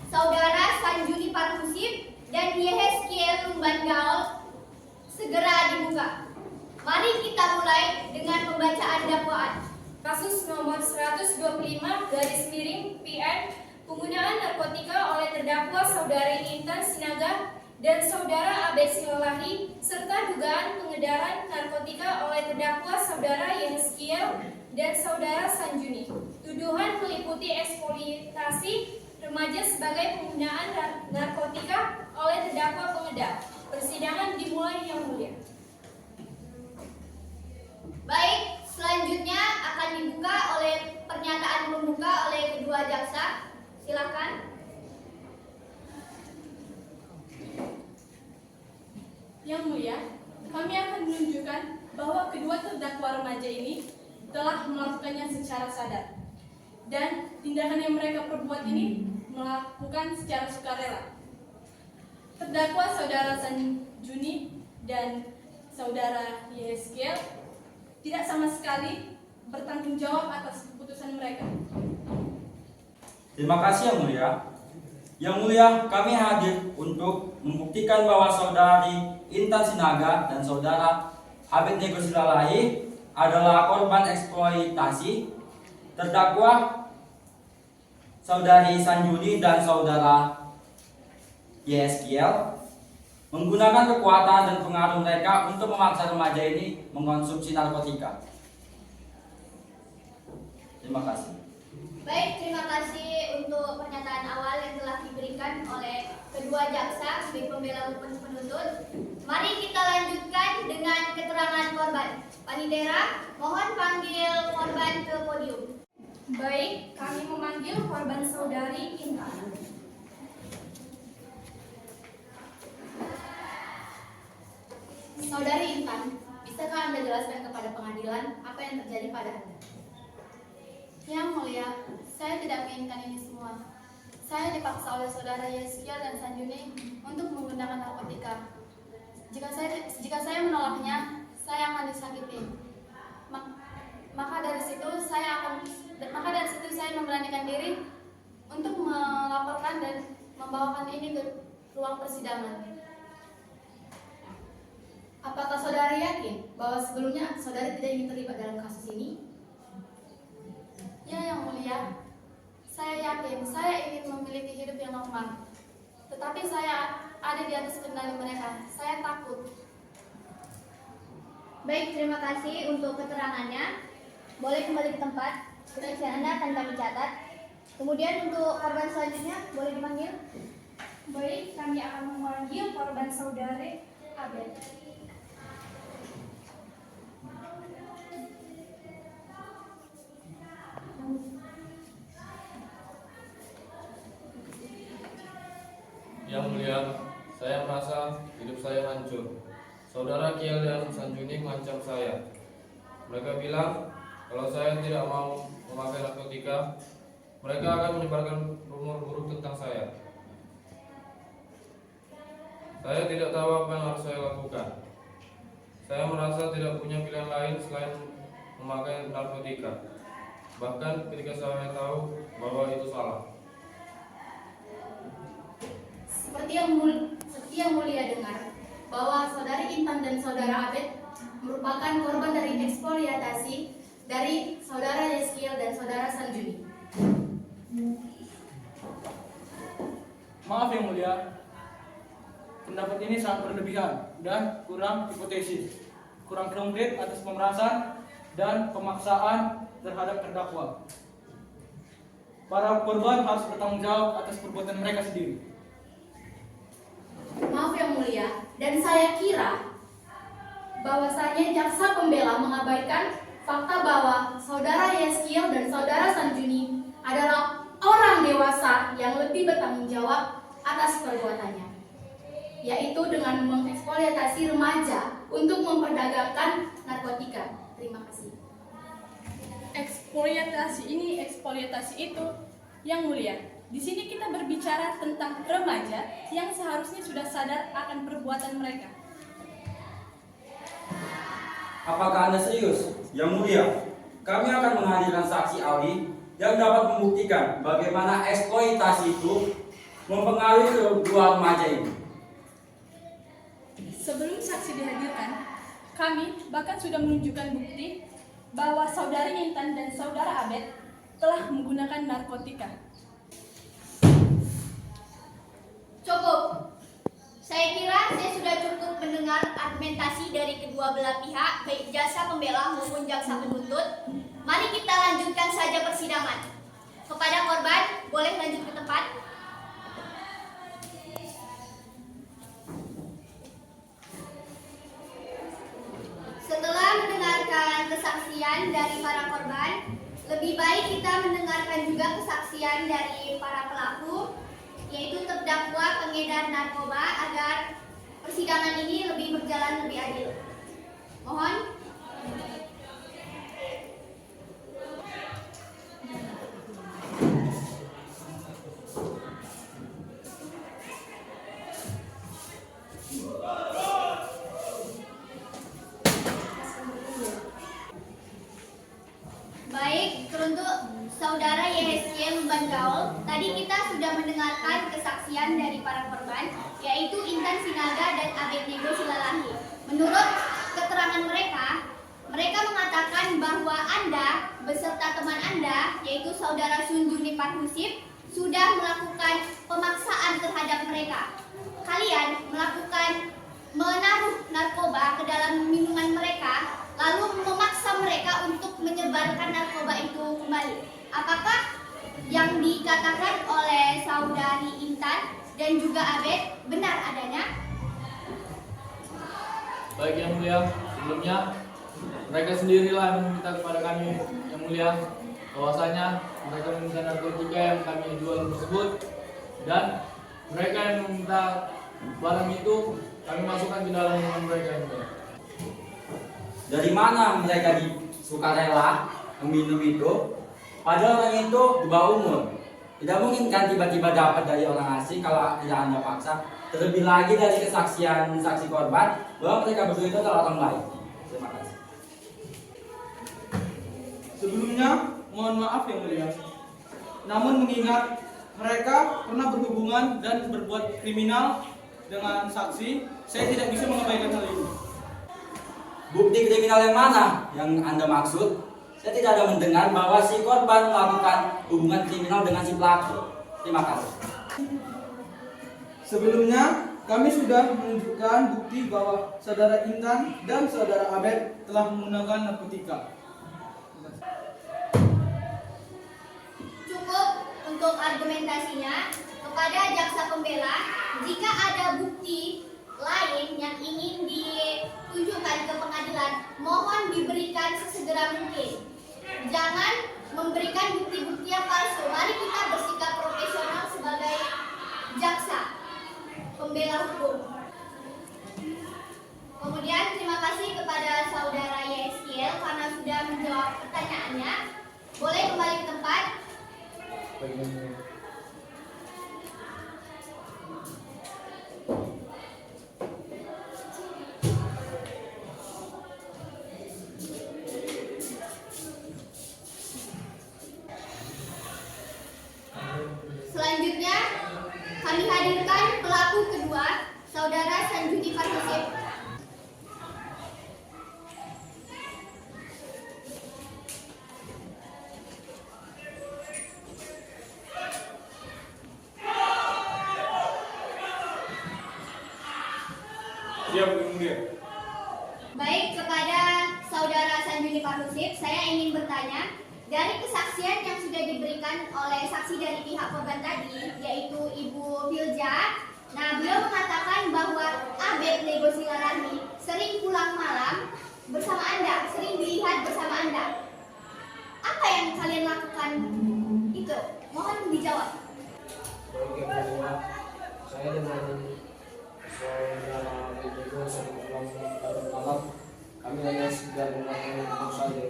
Saudara Sanjuni Parkusip dan Yehezkiel Lumban Gaol segera dibuka. Mari kita mulai dengan pembacaan dakwaan. Kasus nomor 125/PN penggunaan narkotika oleh terdakwa Saudari Intan Sinaga dan Saudara Abed Silalahi serta dugaan pengedaran narkotika oleh terdakwa Saudara Yehezkiel dan Saudara Sanjuni. Tuduhan meliputi eksploitasi remaja sebagai penggunaan narkotika oleh terdakwa pengedar. Persidangan dimulai, Yang Mulia. Baik, selanjutnya akan dibuka oleh pernyataan pembuka oleh kedua jaksa. Silakan. Yang Mulia, kami akan menunjukkan bahwa kedua terdakwa remaja ini telah melakukannya secara sadar. Dan tindakan yang mereka perbuat ini melakukan secara sukarela. Terdakwa Saudara Sanjuni dan Saudara Yehezkiel tidak sama sekali bertanggung jawab atas keputusan mereka. Terima kasih Yang Mulia. Yang Mulia, kami hadir untuk membuktikan bahwa Saudari Intan Sinaga dan Saudara Abed Nego Silalahi adalah korban eksploitasi. Terdakwa Saudari Sanjuni dan Saudara Yehezkiel menggunakan kekuatan dan pengaruh mereka untuk memaksa remaja ini mengkonsumsi narkotika. Terima kasih. Baik, terima kasih untuk pernyataan awal yang telah diberikan oleh kedua jaksa sebagai pembela maupun penuntut. Mari kita lanjutkan dengan keterangan korban. Panitera, mohon panggil korban ke podium. Baik, kami memanggil korban Saudari Intan. Saudari Intan, bisakah Anda jelaskan kepada pengadilan apa yang terjadi pada Anda? Yang Mulia, saya tidak menginginkan ini semua. Saya dipaksa oleh Saudara Yehezkiel dan Sanjuni untuk menggunakan narkotika. Jika saya menolaknya, saya akan disakiti. Maka dari situ saya memberanikan diri untuk melaporkan dan membawakan ini ke ruang persidangan. Apakah saudari yakin bahwa sebelumnya saudari tidak ingin terlibat dalam kasus ini? Ya, Yang Mulia, saya yakin saya ingin memiliki hidup yang normal. Tetapi saya ada di atas kendali mereka. Saya takut. Baik, terima kasih untuk keterangannya. Boleh kembali ke tempat. Kesaksian Anda akan kami catat. Kemudian untuk korban selanjutnya boleh dipanggil. Baik, kami akan memanggil korban Saudari Abed. Yang Mulia, saya merasa hidup saya hancur. Saudara Kiel dan Sanjuni mengancam saya. Mereka bilang kalau saya tidak mau memakai narkotika, mereka akan menyebarkan rumor buruk tentang saya. Saya tidak tahu apa yang harus saya lakukan. Saya merasa tidak punya pilihan lain selain memakai narkotika. Bahkan ketika saya tahu bahwa itu salah. Seperti yang mulia dengar bahwa saudari Intan dan saudara Abed merupakan korban dari eksploitasi dari saudara Yehezkiel dan saudara Sanjuni. Maaf Yang Mulia, pendapat ini sangat berlebihan dan kurang hipotesis, kurang konkret atas pemerasan dan pemaksaan terhadap terdakwa. Para korban harus bertanggung jawab atas perbuatan mereka sendiri. Maaf Yang Mulia, dan saya kira bahwasanya jaksa pembela mengabaikan fakta bahwa saudara Yehezkiel dan saudara Sanjuni adalah orang dewasa yang lebih bertanggung jawab atas perbuatannya, yaitu dengan mengeksploitasi remaja untuk memperdagangkan narkotika. Terima kasih. Eksploitasi ini, eksploitasi itu. Yang Mulia, di sini kita berbicara tentang remaja yang seharusnya sudah sadar akan perbuatan mereka. Apakah Anda serius? Yang Mulia, kami akan menghadirkan saksi ahli yang dapat membuktikan bagaimana eksploitasi itu mempengaruhi kedua remaja ini. Sebelum saksi dihadirkan, kami bahkan sudah menunjukkan bukti bahwa saudari Intan dan saudara Abed telah menggunakan narkotika. Cukup. Saya kira saya sudah cukup mendengar argumentasi dari kedua belah pihak, baik jaksa pembela maupun jaksa penuntut. Mari kita lanjutkan saja persidangan. Kepada korban, boleh lanjut ke tempat. Setelah mendengarkan kesaksian dari para korban, lebih baik kita mendengarkan juga kesaksian dari para pelaku, yaitu terdakwa pengedar narkoba, agar persidangan ini lebih berjalan lebih adil. Mohon. Baik, teruntuk saudara YSY Lumban Gaul, tadi kita sudah mendengarkan kesaksian dari para korban, yaitu Intan Sinaga dan Abednego Silalahi. Menurut keterangan mereka, mereka mengatakan bahwa Anda beserta teman Anda, yaitu saudara Sunjuni Parhusip, sudah melakukan pemaksaan terhadap mereka. Kalian menaruh narkoba ke dalam minuman mereka, lalu memaksa mereka untuk menyebarkan narkoba itu kembali. Apakah yang dikatakan oleh saudari Intan dan juga Abed benar adanya? Baik Yang Mulia, sebelumnya mereka sendirilah yang meminta kepada kami Yang Mulia bahwasanya mereka meminta narkotika yang kami jual tersebut, dan mereka yang meminta barang itu kami masukkan ke dalam minuman mereka Yang Mulia. Dari mana mereka sukarela meminum itu? Padahal orang itu di bawah umur. Tidak mungkin kan tiba-tiba dapat dari orang asing kalau tidak Anda paksa. Terlebih lagi dari kesaksian saksi korban bahwa mereka berdua itu adalah orang baik. Terima kasih. Sebelumnya, mohon maaf Yang Mulia. Namun mengingat mereka pernah berhubungan dan berbuat kriminal dengan saksi, saya tidak bisa mengabaikan hal ini. Bukti kriminal yang mana yang Anda maksud? Saya tidak ada mendengar bahwa si korban melakukan hubungan kriminal dengan si pelaku. Terima kasih. Sebelumnya, kami sudah menunjukkan bukti bahwa saudara Intan dan saudara Abed telah menggunakan narkotika. Cukup untuk argumentasinya. Kepada jaksa pembela, jika ada bukti lain yang ingin ditunjukkan ke pengadilan, mohon diberikan sesegera mungkin. Jangan memberikan bukti-bukti yang palsu. Mari kita bersikap profesional sebagai jaksa pembela hukum. Kemudian terima kasih kepada saudara YSL karena sudah menjawab pertanyaannya. Boleh kembali ke tempat. Baik Yang Mulia. Selanjutnya, kami hadirkan pelaku kedua, saudara Sanjuni Parhusip. Siap, Yang Mulia. Baik, kepada saudara Sanjuni Parhusip, saya ingin bertanya, dari kesaksian yang sudah diberikan oleh saksi dari pihak korban tadi, yaitu Ibu Filja, nah beliau mengatakan bahwa Abednego Silalahi sering pulang malam bersama Anda, sering dilihat bersama Anda. Apa yang kalian lakukan itu? Mohon dijawab. Baik Yang Mulia, saya dengan saudara Abednego sering pulang larut malam. Kami hanya sekedar melakukan itu saja.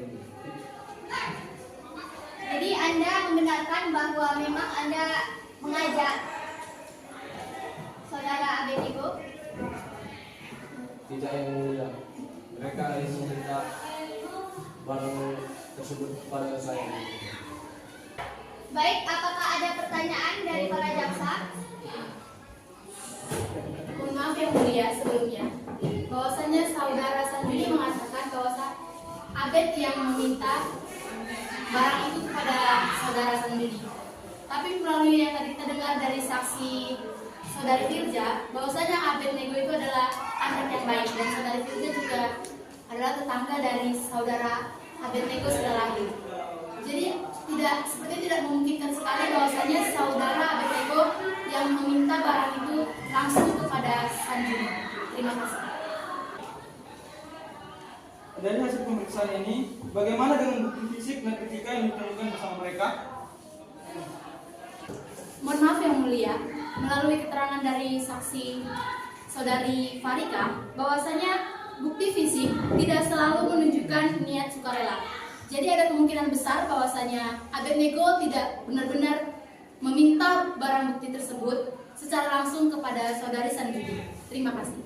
Jadi Anda membenarkan bahwa memang Anda mengajak saudara Abednego? Tidak Yang Mulia, mereka ingin meminta barang tersebut kepada saya. Baik, apakah ada pertanyaan dari para jaksa? Mohon maaf yang mulia sebelumnya, bahwasanya saudara Sanjuni mengatakan bahwa Abed yang meminta barang itu kepada saudara Sanjuni. Tapi melalui yang tadi kita dengar dari saksi saudari Firza, bahwasanya Abed Nego itu adalah anak yang baik dan saudari Firza juga adalah tetangga dari saudara Abed Nego Silalahi. Jadi tidak memungkinkan sekali bahwasanya saudara Abed Nego yang meminta barang itu langsung kepada Sanjuni. Terima kasih. Dari hasil pemeriksaan ini, bagaimana dengan bukti fisik dan etika yang ditemukan bersama mereka? Mohon maaf yang mulia, melalui keterangan dari saksi saudari Farika, bahwasanya bukti fisik tidak selalu menunjukkan niat sukarela. Jadi ada kemungkinan besar bahwasanya Abed Nego tidak benar-benar meminta barang bukti tersebut secara langsung kepada saudari Sanjuni. Terima kasih.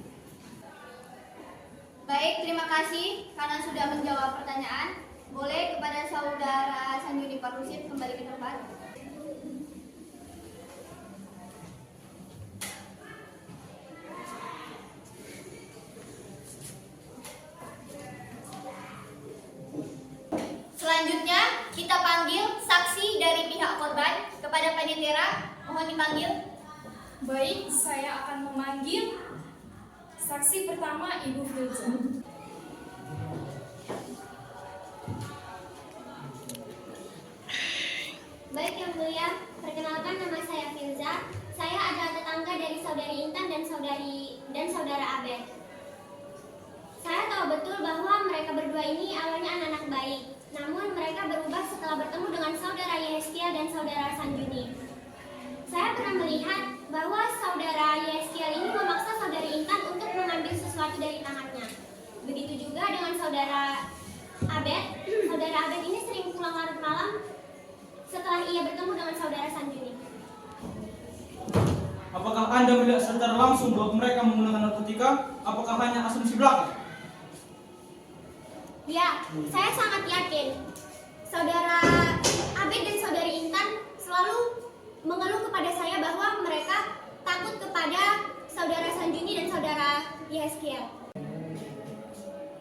Baik, terima kasih karena sudah menjawab pertanyaan. Boleh kepada saudara Sanjuni Parusip kembali ke tempat. Selanjutnya kita panggil saksi dari pihak korban. Kepada Panitera, mohon dipanggil. Baik, saya akan memanggil saksi pertama Ibu Firza. Baik yang mulia, perkenalkan nama saya Firza. Saya adalah tetangga dari saudari Intan dan saudara Abed. Saya tahu betul bahwa mereka berdua ini awalnya anak-anak baik. Namun mereka berubah setelah bertemu dengan saudara Yeskiel dan saudara Sanjuni. Saya pernah melihat bahwa saudara Yeskiel ini memaksa saudari Intan untuk mengambil sesuatu dari tangannya. Begitu juga dengan saudara Abed. Saudara Abed ini sering pulang larut malam setelah ia bertemu dengan saudara Sanjuni. Apakah Anda melihat secara langsung bahwa mereka menggunakan narkotika? Apakah hanya asumsi belaka? Ya, saya sangat yakin. Saudara Abed dan saudari Intan selalu mengeluh kepada saya bahwa mereka takut kepada saudara Sanjuni dan saudara Yeskiel.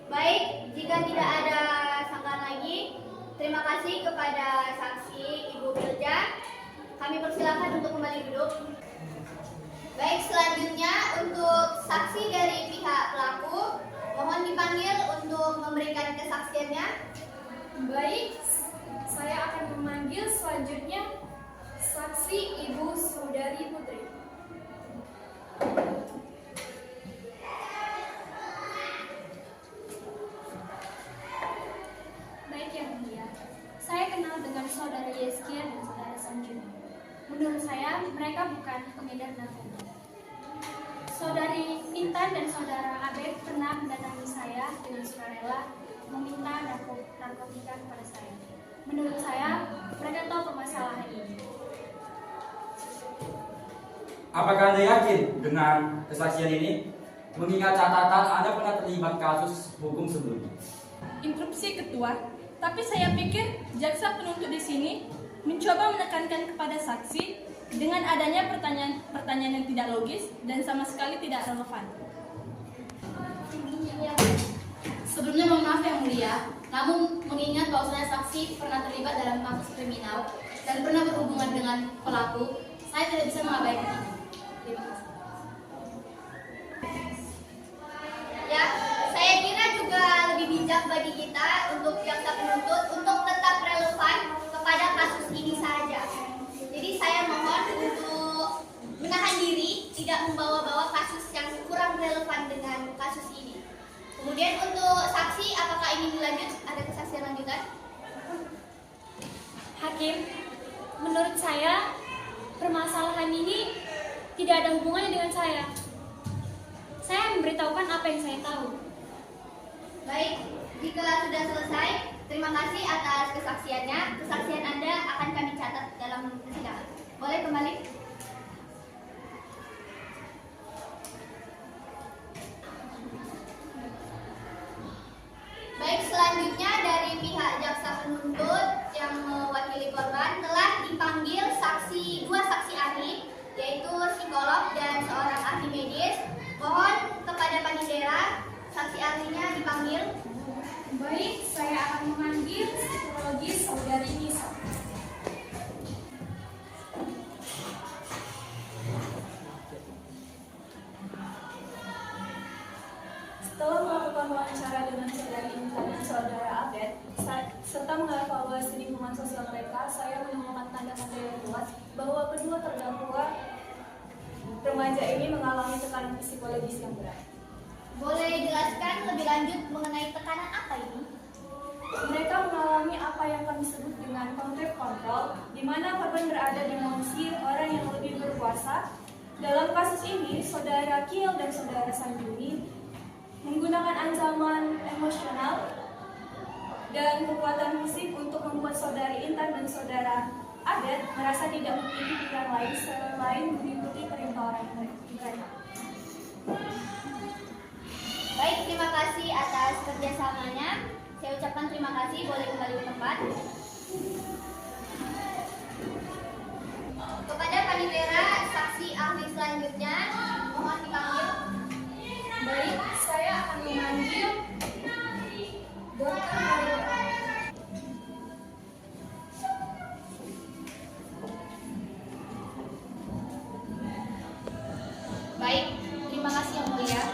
Baik, jika tidak ada sanggahan lagi, terima kasih kepada saksi Ibu Firza. Kami persilakan untuk kembali duduk. Baik, selanjutnya untuk saksi dari pihak pelaku, mohon dipanggil untuk memberikan kesaksiannya. Baik, saya akan memanggil selanjutnya saksi Ibu Saudari Putri. Baik yang mulia, saya kenal dengan saudara Yeskiel dan saudara Sanjuni. Menurut saya, mereka bukan pengedar narkoba. Saudari Intan dan saudara Abed pernah mendatangi saya dengan sukarela meminta narkotika kepada saya. Menurut saya, mereka tahu permasalahan ini. Apakah Anda yakin dengan kesaksian ini? Mengingat catatan Anda pernah terlibat kasus hukum sebelumnya. Interupsi ketua, tapi saya pikir jaksa penuntut di sini mencoba menekankan kepada saksi dengan adanya pertanyaan yang tidak logis dan sama sekali tidak relevan. Sebelumnya mohon maaf yang mulia, namun mengingat bahwasanya saksi pernah terlibat dalam kasus kriminal dan pernah berhubungan dengan pelaku, saya tidak bisa mengabaikan ini. Terima kasih. Ya, saya kira juga lebih bijak bagi kita untuk jaksa penuntut untuk tetap relevan kepada kasus ini saja. Jadi saya mohon untuk menahan diri, tidak membawa-bawa kasus yang kurang relevan dengan kasus ini. Kemudian untuk saksi, apakah ingin dilanjut? Ada kesaksian lanjutan? Hakim, menurut saya permasalahan ini tidak ada hubungannya dengan saya. Saya memberitahukan apa yang saya tahu. Baik, jika sudah selesai, terima kasih atas kesaksiannya. Kesaksian Anda akan kami catat dalam persidangan. Boleh kembali? Baik, selanjutnya dari pihak jaksa penuntut yang mewakili korban telah dipanggil dua saksi ahli, yaitu psikolog Baik, saya akan memanggil psikologis saudari Nisa. Setelah melakukan wawancara dengan saudari Intan dan saudara Abed, serta mengevaluasi lingkungan sosial mereka, saya menemukan tanda-tanda yang kuat bahwa kedua terdakwa remaja ini mengalami tekanan psikologis yang berat. Boleh jelaskan lebih lanjut mengenai tekanan apa ini? Mereka mengalami apa yang kami sebut dengan konflik kontrol, di mana korban berada di posisi orang yang lebih berkuasa. Dalam kasus ini, saudara Kiel dan saudara Sanjuni menggunakan ancaman emosional dan kekuatan fisik untuk membuat saudari Intan dan saudara Abed merasa tidak memiliki pilihan lain selain mengikuti perintah orang mereka. Baik, terima kasih atas kerjasamanya. Saya ucapkan terima kasih, boleh kembali ke tempat. Kepada panitia saksi ahli selanjutnya, mohon dipanggil. Baik, saya akan memanggil Dr. Marita. Baik, terima kasih Yang Mulia.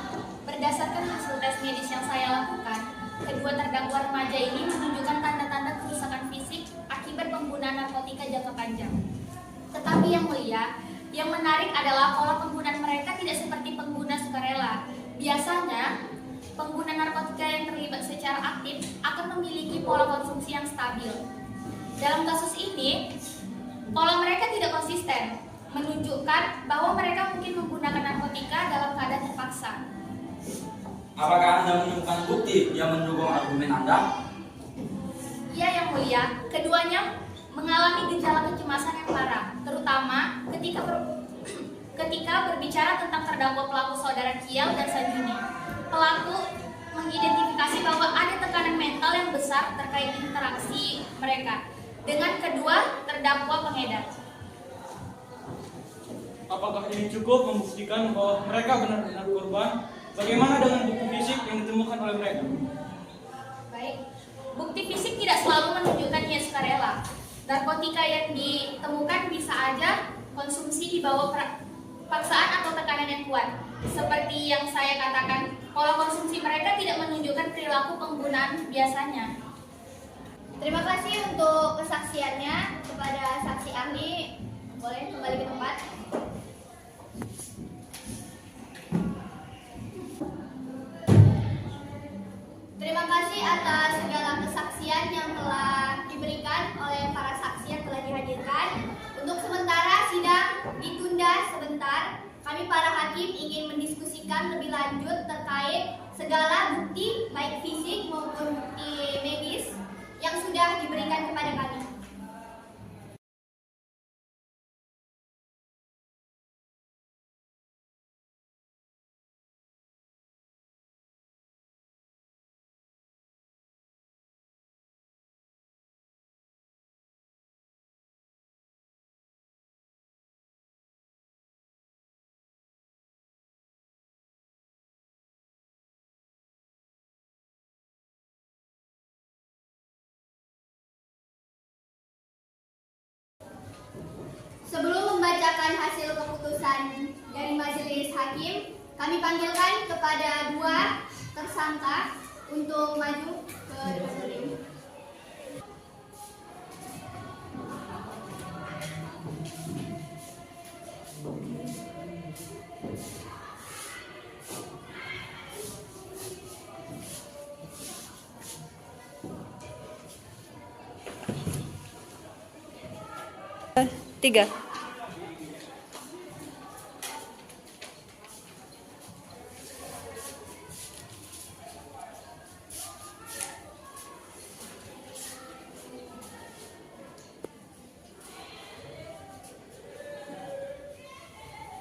Berdasarkan hasil tes medis yang saya lakukan, kedua terdakwa remaja ini menunjukkan tanda-tanda kerusakan fisik akibat penggunaan narkotika jangka panjang. Tetapi Yang Mulia, yang menarik adalah pola penggunaan mereka tidak seperti pengguna sukarela. Biasanya, pengguna narkotika yang terlibat secara aktif akan memiliki pola konsumsi yang stabil. Dalam kasus ini, pola mereka tidak konsisten, menunjukkan bahwa mereka mungkin menggunakan narkotika dalam keadaan terpaksa. Apakah Anda menemukan bukti yang mendukung argumen Anda? Ya, Yang Mulia, keduanya mengalami gejala kecemasan yang parah, terutama ketika berbicara tentang terdakwa pelaku saudara Kiel dan Sanjuni. Pelaku mengidentifikasi bahwa ada tekanan mental yang besar terkait interaksi mereka dengan kedua terdakwa pengedar. Apakah ini cukup membuktikan bahwa mereka benar-benar korban? Bagaimana dengan bukti fisik yang ditemukan oleh mereka? Baik, bukti fisik tidak selalu menunjukkan ia sukarela. Narkotika yang ditemukan bisa aja konsumsi di bawah paksaan atau tekanan yang kuat. Seperti yang saya katakan, pola konsumsi mereka tidak menunjukkan perilaku penggunaan biasanya. Terima kasih untuk kesaksiannya. Kepada saksi ahli, boleh kembali ke tempat. Terima kasih atas segala kesaksian yang telah diberikan oleh para saksi yang telah dihadirkan. Untuk sementara sidang ditunda sebentar. Kami para hakim ingin mendiskusikan lebih lanjut terkait segala bukti baik fisik maupun bukti medis yang sudah diberikan kepada kami. Sebelum membacakan hasil keputusan dari majelis hakim, kami panggilkan kepada dua tersangka untuk maju ke depan podium. Tiga.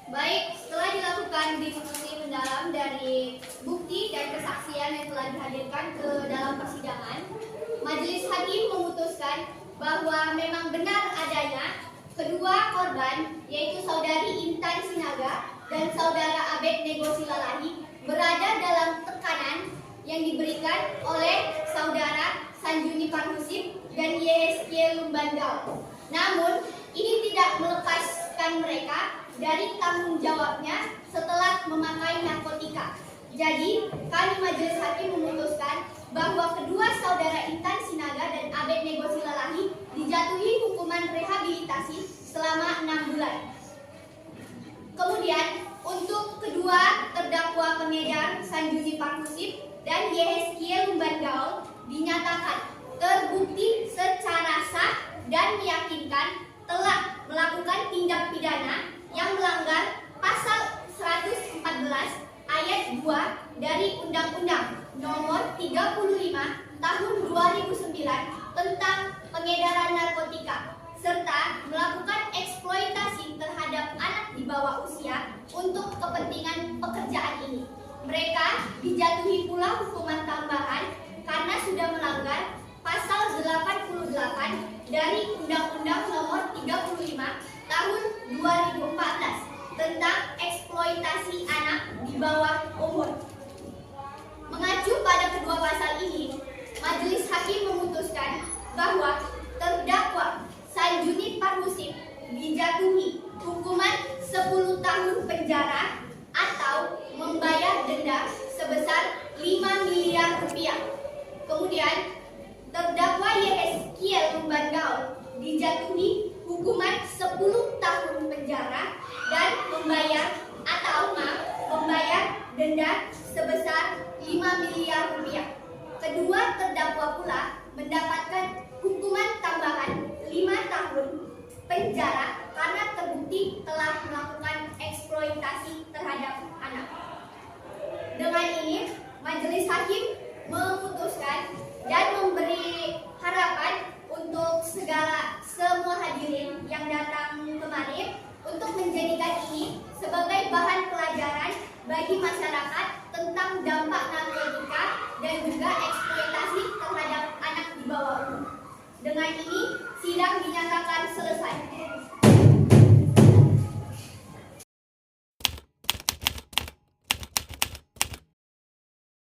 Baik, setelah dilakukan diskusi mendalam dari bukti dan kesaksian yang telah dihadirkan ke dalam persidangan, majelis hakim memutuskan bahwa memang benar adanya kedua korban, yaitu saudari Intan Sinaga dan saudara Abed Nego Silalahi, berada dalam tekanan yang diberikan oleh saudara Sanjuni Parhusip dan Yeskie Lumbandao. Namun, ini tidak melepaskan mereka dari tanggung jawabnya setelah memakai narkotika. Jadi, kami majelis hakim memutuskan bahwa kedua saudara Intan Sinaga dan Abednego Silalahi dijatuhi hukuman rehabilitasi selama 6 bulan. Kemudian, untuk kedua terdakwa pengedar Sanjuni Parhusip dan Yeskie Lumbandao dinyatakan terbukti secara sah dan meyakinkan telah melakukan tindak pidana yang melanggar pasal 114 ayat 2 dari Undang-Undang Nomor 35 Tahun 2009 tentang pengedaran narkotika serta melakukan eksploitasi terhadap anak di bawah usia untuk kepentingan pekerjaan ini. Mereka dijatuhi pula hukuman tambahan karena sudah melanggar pasal 88 dari Undang-Undang Nomor 35 Tahun 2014 tentang eksploitasi anak di bawah umur. Mengacu pada kedua pasal ini, majelis hakim memutuskan bahwa terdakwa Sanjuni Parhusip dijatuhi hukuman 10 tahun penjara atau membayar denda sebesar 5 miliar rupiah. Kemudian, terdakwa Yeskie Lumbandao dijatuhi hukuman 10 tahun penjara dan membayar denda sebesar 5 miliar rupiah. Kedua terdakwa pula mendapatkan hukuman tambahan 5 tahun penjara karena terbukti telah melakukan eksploitasi terhadap anak. Dengan ini, majelis hakim memutuskan dan memberi